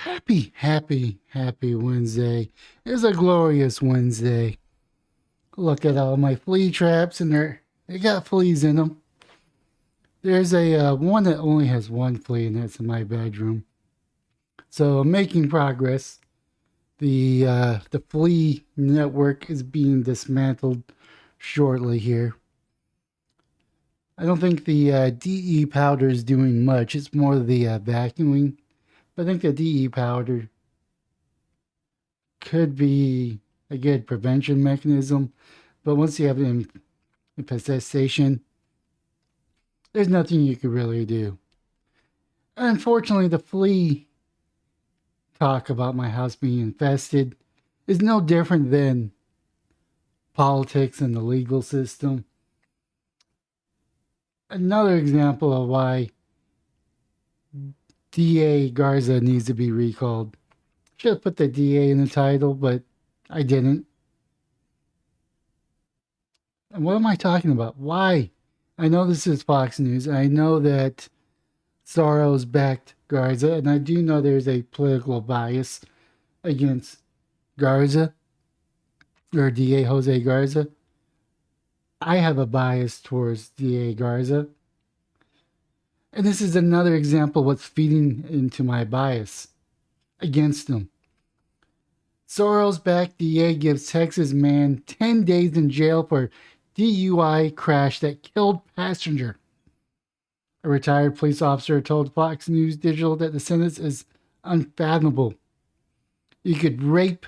Happy Wednesday. It's a glorious Wednesday. Look at all my flea traps, and they got fleas in them. There's a one that only has one flea, and that's in my bedroom. So I'm making progress. The flea network is being dismantled shortly here. I don't think the DE powder is doing much. It's more the vacuuming. But I think the DE powder could be a good prevention mechanism. But once you have an infestation, there's nothing you could really do. Unfortunately, the flea talk about my house being infested is no different than politics and the legal system. Another example of why DA Garza needs to be recalled. Should have put the DA in the title, but I didn't. And what am I talking about? Why? I know this is Fox News. I know that Soros backed Garza, and I do know there's a political bias against Garza or DA Jose Garza. I have a bias towards DA Garza. And this is another example of what's feeding into my bias against him. Soros backed DA gives Texas man 10 days in jail for DUI crash that killed passenger. A retired police officer told Fox News Digital that the sentence is unfathomable. You could rape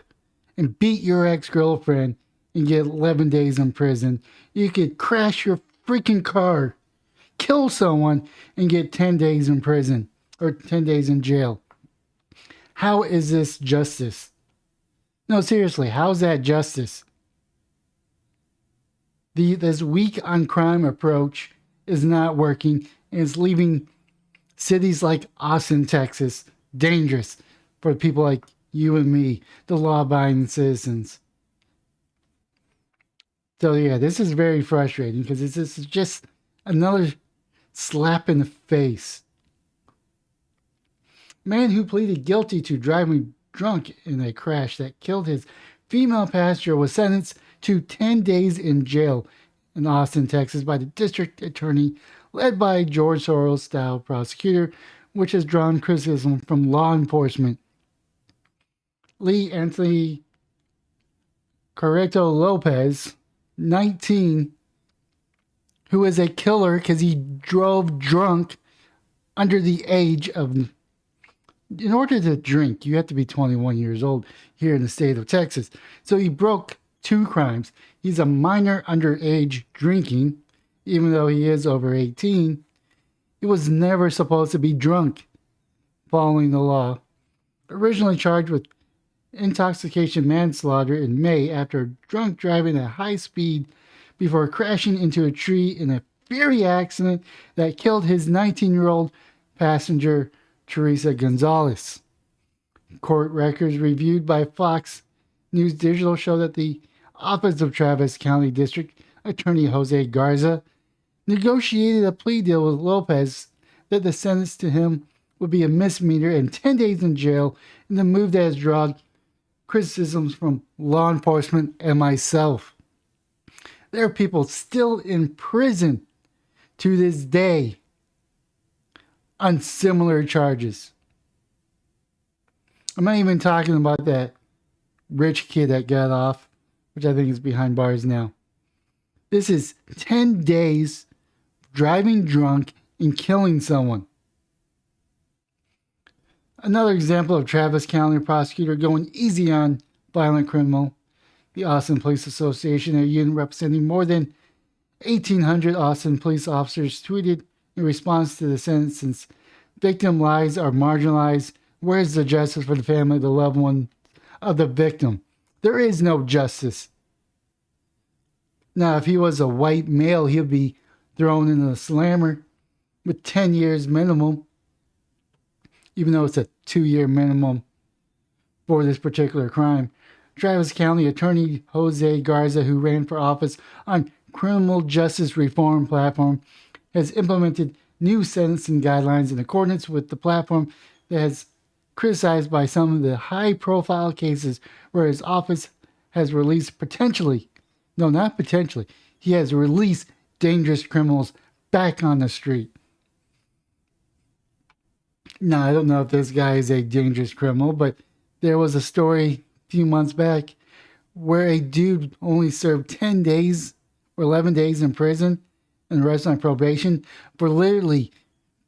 and beat your ex-girlfriend and get 11 days in prison. You could crash your freaking car, kill someone, and get 10 days in prison or 10 days in jail. How is this justice? No, seriously, how's that justice? This weak on crime approach is not working, and it's leaving cities like Austin, Texas, dangerous for people like you and me, the law-abiding citizens. So yeah, this is very frustrating because this is just another slap in the face. Man who pleaded guilty to driving drunk in a crash that killed his female passenger was sentenced to 10 days in jail in Austin, Texas by the district attorney led by George Soros-style prosecutor, which has drawn criticism from law enforcement. Lee Anthony Correto Lopez, 19, who is a killer because he drove drunk under the age of... In order to drink, you have to be 21 years old here in the state of Texas. So he broke two crimes. He's a minor underage drinking, even though he is over 18. He was never supposed to be drunk, following the law. Originally charged with intoxication manslaughter in May after drunk driving at high speed before crashing into a tree in a fiery accident that killed his 19-year-old passenger, Teresa Gonzalez. Court records reviewed by Fox News Digital show that the Office of Travis County District Attorney Jose Garza negotiated a plea deal with Lopez that the sentence to him would be a misdemeanor and 10 days in jail, in the move that has drawn criticisms from law enforcement and myself. There are people still in prison to this day on similar charges. I'm not even talking about that rich kid that got off, which I think is behind bars now. This is 10 days driving drunk and killing someone. Another example of Travis County prosecutor going easy on violent criminal. The Austin Police Association, a unit representing more than 1,800 Austin police officers, tweeted in response to the sentence, since victim lives are marginalized, where's the justice for the family, the loved one of the victim? There is no justice. Now, if he was a white male, he'd be thrown in the slammer with 10 years minimum, even though it's a 2-year minimum for this particular crime. Travis County Attorney Jose Garza, who ran for office on criminal justice reform platform, has implemented new sentencing guidelines in accordance with the platform that has criticized by some of the high profile cases where his office has released potentially, no, not potentially, he has released dangerous criminals back on the street. Now, I don't know if this guy is a dangerous criminal, but there was a story a few months back where a dude only served 10 days or 11 days in prison and the rest on probation for literally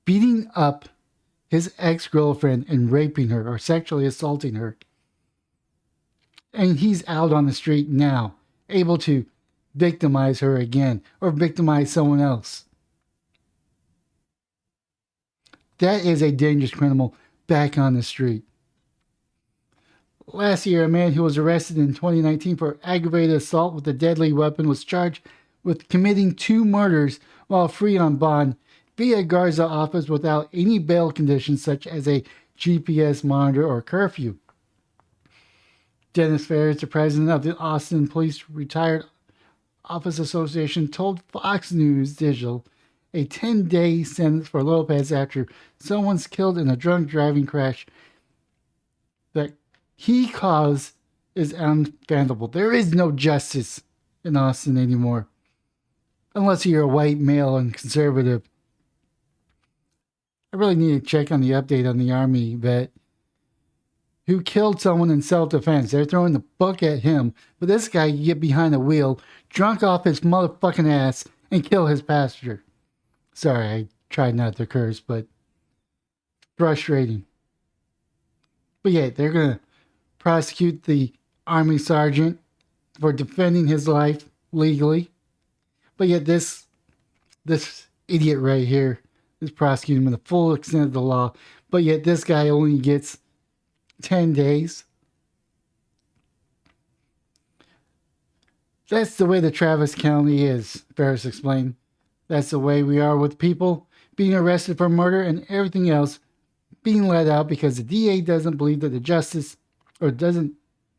beating up his ex girlfriend and raping her or sexually assaulting her. And he's out on the street now, able to victimize her again or victimize someone else. That is a dangerous criminal back on the street. Last year, a man who was arrested in 2019 for aggravated assault with a deadly weapon was charged with committing 2 murders while free on bond via Garza office without any bail conditions such as a GPS monitor or curfew. Dennis Ferris, the president of the Austin Police Retired Office Association, told Fox News Digital a 10-day sentence for Lopez after someone's killed in a drunk driving crash that he caused is unfathomable. There is no justice in Austin anymore, unless you're a white male and conservative. I really need to check on the update on the Army vet who killed someone in self-defense. They're throwing the book at him, but this guy can get behind the wheel, drunk off his motherfucking ass, and kill his passenger. Sorry, I tried not to curse, but frustrating. But yeah, they're going to prosecute the Army sergeant for defending his life legally. But yet this idiot right here is prosecuting him in the full extent of the law. But yet this guy only gets 10 days. That's the way the Travis County is, Ferris explained. That's the way we are with people being arrested for murder and everything else being let out because the DA doesn't believe that doesn't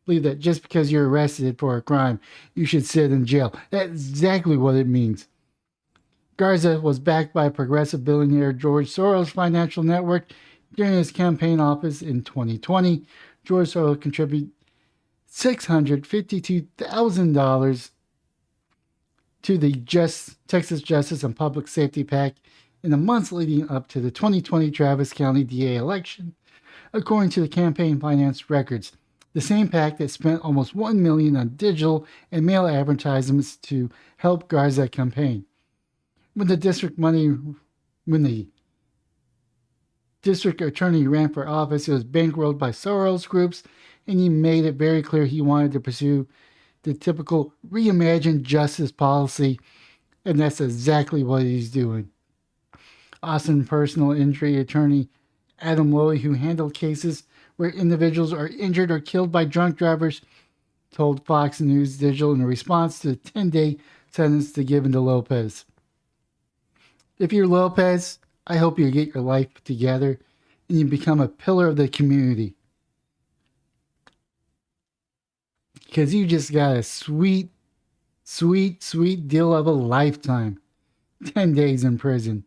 believe that just because you're arrested for a crime, you should sit in jail. That's exactly what it means. Garza was backed by progressive billionaire George Soros' financial network during his campaign office in 2020. George Soros contributed $652,000 to the Texas Justice and Public Safety PAC in the months leading up to the 2020 Travis County DA election, according to the campaign finance records. The same PAC that spent almost $1 million on digital and mail advertisements to help Garza campaign. When the district attorney ran for office, it was bankrolled by Soros groups, and he made it very clear he wanted to pursue the typical reimagined justice policy, and that's exactly what he's doing. Austin personal injury attorney Adam Lowy, who handled cases where individuals are injured or killed by drunk drivers, told Fox News Digital in response to the 10-day sentence given to Lopez. If you're Lopez, I hope you get your life together and you become a pillar of the community. Because you just got a sweet deal of a lifetime. 10 days in prison.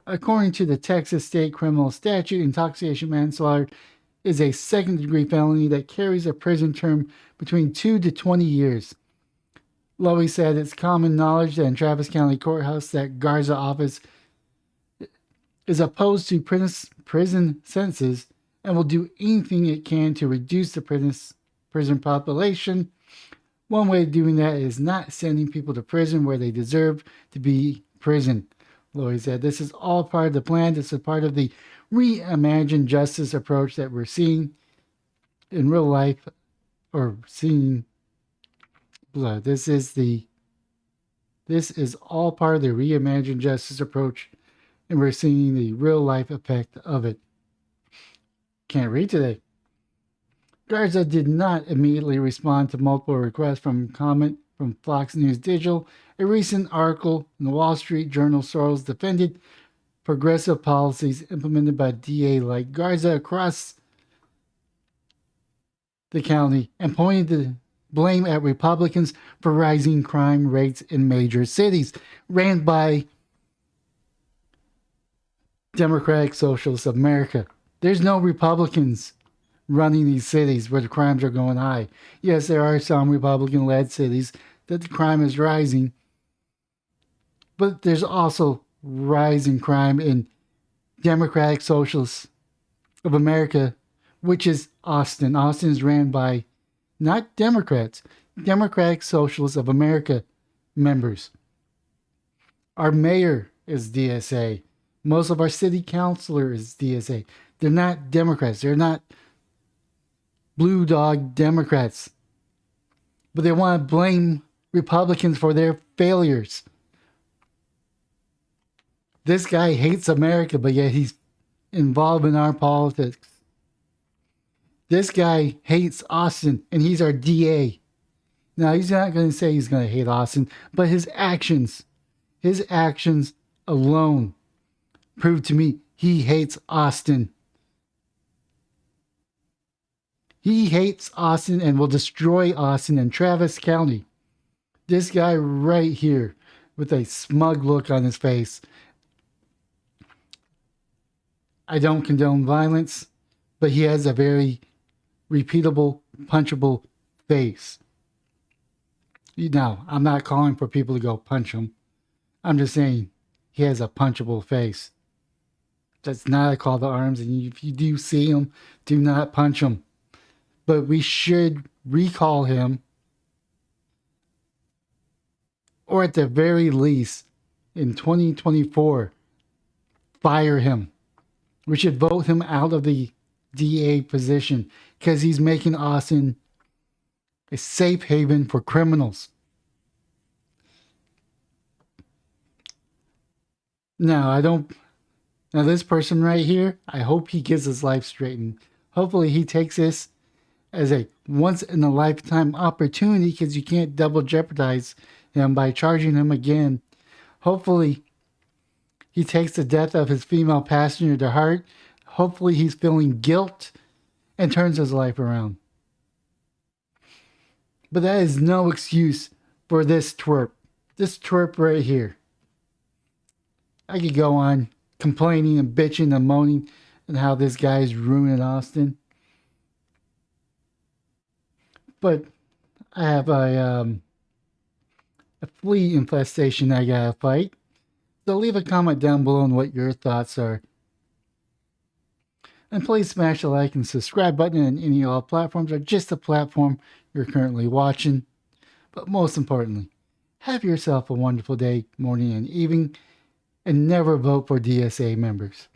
According to the Texas State Criminal Statute, intoxication manslaughter is a second-degree felony that carries a prison term between 2 to 20 years. Lowy said it's common knowledge that in Travis County Courthouse that Garza office is opposed to prison sentences and will do anything it can to reduce the prison population. One way of doing that is not sending people to prison where they deserve to be prisoned, Lowy said. This is all part of the plan. This is part of the reimagined justice approach that we're seeing in real life, or seeing blood. This is all part of the reimagined justice approach, and we're seeing the real life effect of it. Can't read today. Garza did not immediately respond to multiple requests from comment from Fox News Digital. A recent article in the Wall Street Journal, Soros defended progressive policies implemented by DA like Garza across the county and pointed the blame at Republicans for rising crime rates in major cities, ran by Democratic Socialists of America. There's no Republicans running these cities where the crimes are going high. Yes, there are some Republican led cities that the crime is rising, but there's also rising crime in Democratic Socialists of America, which is Austin. Austin is ran by not Democrats, Democratic Socialists of America members. Our mayor is DSA. Most of our city councilor is DSA. They're not Democrats. They're not blue dog Democrats. But they want to blame Republicans for their failures. This guy hates America, but yet he's involved in our politics. This guy hates Austin, and he's our DA. Now, he's not going to say he's going to hate Austin, but his actions alone prove to me he hates Austin. He hates Austin and will destroy Austin and Travis County. This guy right here with a smug look on his face. I don't condone violence, but he has a very repeatable, punchable face. Now, I'm not calling for people to go punch him. I'm just saying he has a punchable face. That's not a call to arms, and if you do see him, do not punch him. But we should recall him, or at the very least, in 2024, fire him. We should vote him out of the DA position because he's making Austin a safe haven for criminals. Now, this person right here, I hope he gets his life straightened. Hopefully he takes this as a once in a lifetime opportunity because you can't double jeopardize him by charging him again. Hopefully he takes the death of his female passenger to heart. Hopefully he's feeling guilt and turns his life around. But that is no excuse for this twerp. This twerp right here. I could go on complaining and bitching and moaning and how this guy is ruining Austin. But I have a flea infestation I gotta fight. So leave a comment down below on what your thoughts are. And please smash the like and subscribe button on any of all platforms or just the platform you're currently watching. But most importantly, have yourself a wonderful day, morning, and evening, and never vote for DSA members.